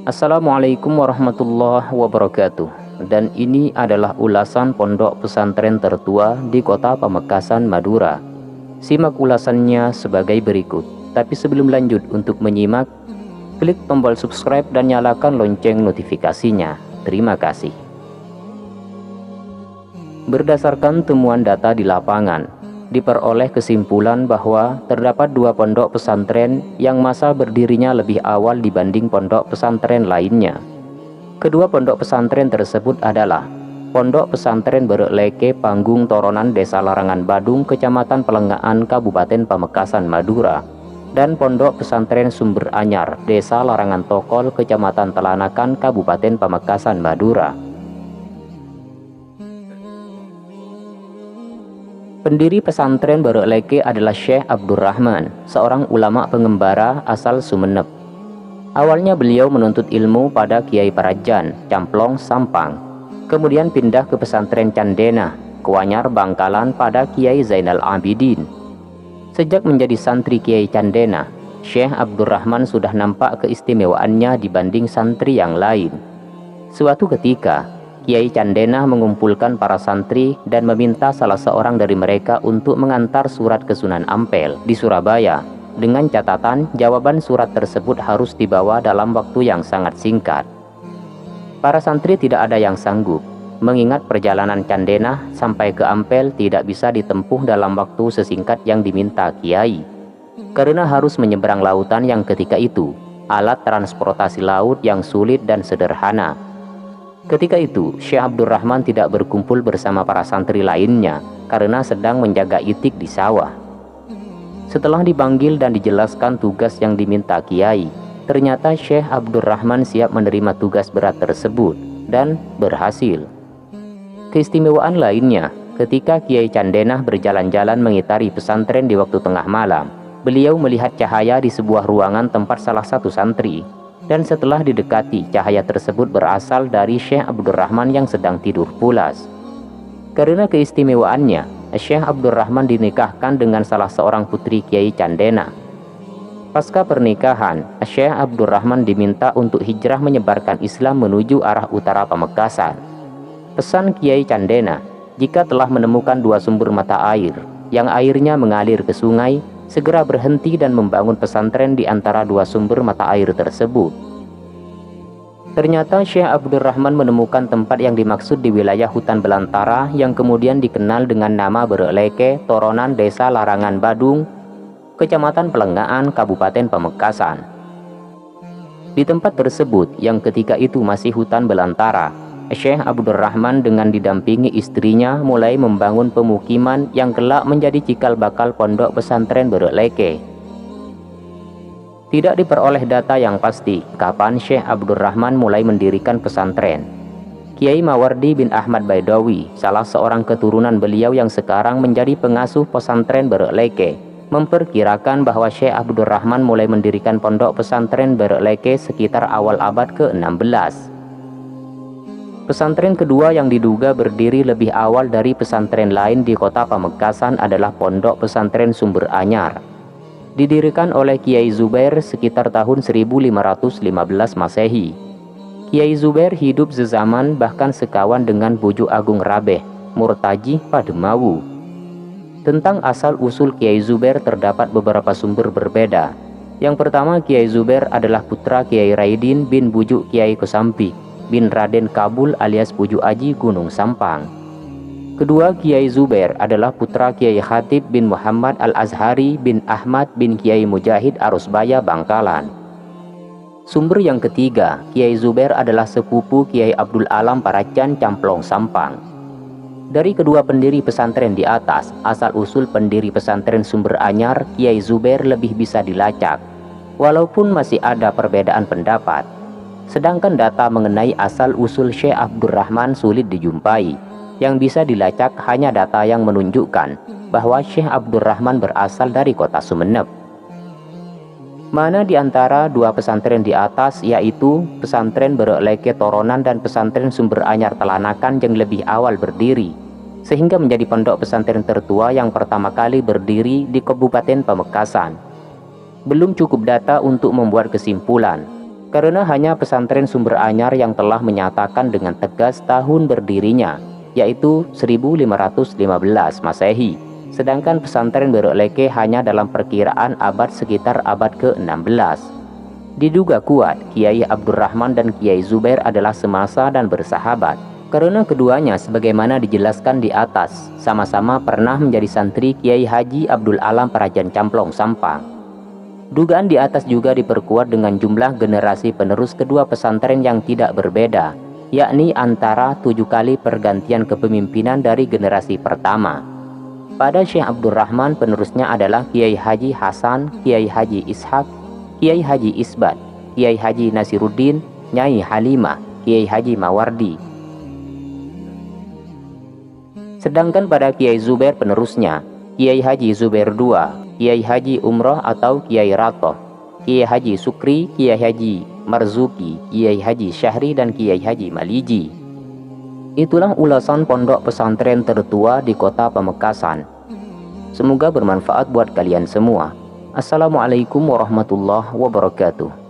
Assalamualaikum warahmatullahi wabarakatuh. Dan ini adalah ulasan pondok pesantren tertua di kota Pamekasan, Madura. Simak ulasannya sebagai berikut. Tapi sebelum lanjut, untuk menyimak, klik tombol subscribe dan nyalakan lonceng notifikasinya. Terima kasih. Berdasarkan temuan data di lapangan, diperoleh kesimpulan bahwa terdapat dua pondok pesantren yang masa berdirinya lebih awal dibanding pondok pesantren lainnya. Kedua pondok pesantren tersebut adalah Pondok Pesantren Berek Leke Panggung Toronan Desa Larangan Badung, Kecamatan Pelengahan, Kabupaten Pamekasan, Madura, dan Pondok Pesantren Sumber Anyar, Desa Larangan Tokol, Kecamatan Telanakan, Kabupaten Pamekasan, Madura. Pendiri pesantren Berek Leke adalah Syekh Abdurrahman, seorang ulama pengembara asal Sumeneb. Awalnya beliau menuntut ilmu pada Kiai Parajan, Camplong, Sampang. Kemudian pindah ke pesantren Candena, Kuanyar, Bangkalan pada Kiai Zainal Abidin. Sejak menjadi santri Kiai Candena, Syekh Abdurrahman sudah nampak keistimewaannya dibanding santri yang lain. Suatu ketika, Kiai Candena mengumpulkan para santri dan meminta salah seorang dari mereka untuk mengantar surat ke Sunan Ampel di Surabaya, dengan catatan jawaban surat tersebut harus dibawa dalam waktu yang sangat singkat. Para santri tidak ada yang sanggup, mengingat perjalanan Candena sampai ke Ampel tidak bisa ditempuh dalam waktu sesingkat yang diminta Kiai, karena harus menyeberang lautan yang ketika itu alat transportasi laut yang sulit dan sederhana. Ketika itu, Syekh Abdurrahman tidak berkumpul bersama para santri lainnya karena sedang menjaga itik di sawah. Setelah dipanggil dan dijelaskan tugas yang diminta Kiai, ternyata Syekh Abdurrahman siap menerima tugas berat tersebut dan berhasil. Keistimewaan lainnya, ketika Kiai Candena berjalan-jalan mengitari pesantren di waktu tengah malam, beliau melihat cahaya di sebuah ruangan tempat salah satu santri. Dan setelah didekati, cahaya tersebut berasal dari Syekh Abdurrahman yang sedang tidur pulas. Karena keistimewaannya, Syekh Abdurrahman dinikahkan dengan salah seorang putri Kiai Candena. Pasca pernikahan, Syekh Abdurrahman diminta untuk hijrah menyebarkan Islam menuju arah utara Pamekasan. Pesan Kiai Candena, jika telah menemukan dua sumber mata air, yang airnya mengalir ke sungai, segera berhenti dan membangun pesantren di antara dua sumber mata air tersebut. Ternyata Syekh Abdurrahman menemukan tempat yang dimaksud di wilayah hutan belantara yang kemudian dikenal dengan nama Berek Leke, Toronan Desa Larangan Badung, Kecamatan Pelengahan, Kabupaten Pamekasan. Di tempat tersebut yang ketika itu masih hutan belantara, Syekh Abdurrahman dengan didampingi istrinya mulai membangun pemukiman yang kelak menjadi cikal bakal pondok pesantren Berek Leke. Tidak diperoleh data yang pasti kapan Syekh Abdurrahman mulai mendirikan pesantren. Kiai Mawardi bin Ahmad Baidawi, salah seorang keturunan beliau yang sekarang menjadi pengasuh pesantren Berek Leke, memperkirakan bahwa Syekh Abdurrahman mulai mendirikan pondok pesantren Berek Leke sekitar awal abad ke-16. Pesantren kedua yang diduga berdiri lebih awal dari pesantren lain di kota Pamekasan adalah Pondok Pesantren Sumber Anyar. Didirikan oleh Kiai Zubair sekitar tahun 1515 Masehi. Kiai Zubair hidup sezaman bahkan sekawan dengan Bojo Agung Rabeh, Murtaji Pademawu. Tentang asal-usul Kiai Zubair terdapat beberapa sumber berbeda. Yang pertama, Kiai Zubair adalah putra Kiai Raidin bin Bujuk Kiai Kosambi bin Raden Kabul alias Bujuk Aji Gunung Sampang. Kedua, Kiai Zubair adalah putra Kiai Khatib bin Muhammad Al-Azhari bin Ahmad bin Kiai Mujahid Arusbaya Bangkalan. Sumber yang ketiga, Kiai Zubair adalah sepupu Kiai Abdul Alam Paracan Camplong Sampang. Dari kedua pendiri pesantren di atas, asal-usul pendiri pesantren Sumber Anyar, Kiai Zubair lebih bisa dilacak, walaupun masih ada perbedaan pendapat. Sedangkan data mengenai asal-usul Syekh Abdurrahman sulit dijumpai. Yang bisa dilacak hanya data yang menunjukkan bahwa Syekh Abdurrahman berasal dari kota Sumeneb. Mana di antara dua pesantren di atas, yaitu pesantren Berek Leke Toronan dan pesantren Sumber Anyar Telanakan yang lebih awal berdiri, sehingga menjadi pondok pesantren tertua yang pertama kali berdiri di Kabupaten Pamekasan. Belum cukup data untuk membuat kesimpulan. karena hanya pesantren Sumber Anyar yang telah menyatakan dengan tegas tahun berdirinya, yaitu 1515 Masehi, sedangkan pesantren Beruk Leke hanya dalam perkiraan abad sekitar abad ke-16. Diduga kuat Kiai Abdurrahman dan Kiai Zubair adalah semasa dan bersahabat, karena keduanya sebagaimana dijelaskan di atas sama-sama pernah menjadi santri Kiai Haji Abdul Alam Parajan Camplong Sampang. Dugaan di atas juga diperkuat dengan jumlah generasi penerus kedua pesantren yang tidak berbeda, yakni antara 7 kali pergantian kepemimpinan dari generasi pertama. Pada Syekh Abdurrahman penerusnya adalah Kiai Haji Hasan, Kiai Haji Ishak, Kiai Haji Isbat, Kiai Haji Nasiruddin, Nyai Halimah, Kiai Haji Mawardi. Sedangkan pada Kiai Zubair penerusnya, Kiai Haji Zubair II, Kiai Haji Umroh atau Kiai Ratoh, Kiai Haji Sukri, Kiai Haji Marzuki, Kiai Haji Syahri, dan Kiai Haji Maliji. Itulah ulasan pondok pesantren tertua di kota Pamekasan. Semoga bermanfaat buat kalian semua. Assalamualaikum warahmatullahi wabarakatuh.